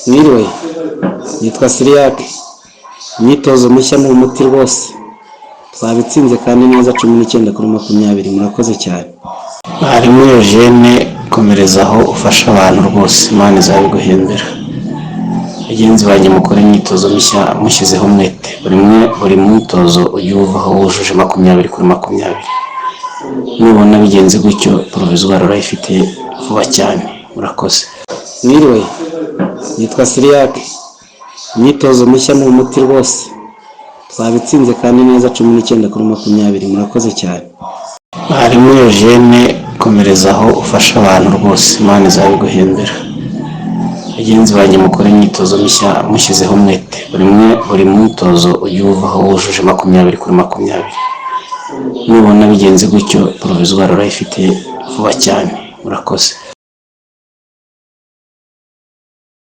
Mwiriwe, nitwa Siriyake. Imyitozo mishya ni umuti rwose. Twabitsinze kandi neza 19-20. Murakoze cyane. Harimo Eugene, komerezaho ufasha abantu rwose, Imana izabiguhembera. Bagenzi banjye mukora imyitozo mishya mushyizeho umwete. Buri mwitozo ujye uvaho wujuje 20-20. Nubona bigenze gutyo, provisoire urayifite vuba cyane. Murakoze. Mwiriwe, nitwa Siriyake. Imyitozo mishya ni umuti rwose. Twabitsinze kandi neza 19-20. Murakoze cyane. Harimo Eugene, komerezaho ufasha abantu rwose, Imana izabiguhembera. Bagenzi banjye mukora imyitozo mishya mushyizeho umwete. Buri mwitozo ujye uvaho wujuje 20-20. Nubona bigenze gutyo, provisoire urayifite vuba cyane. Murakoze.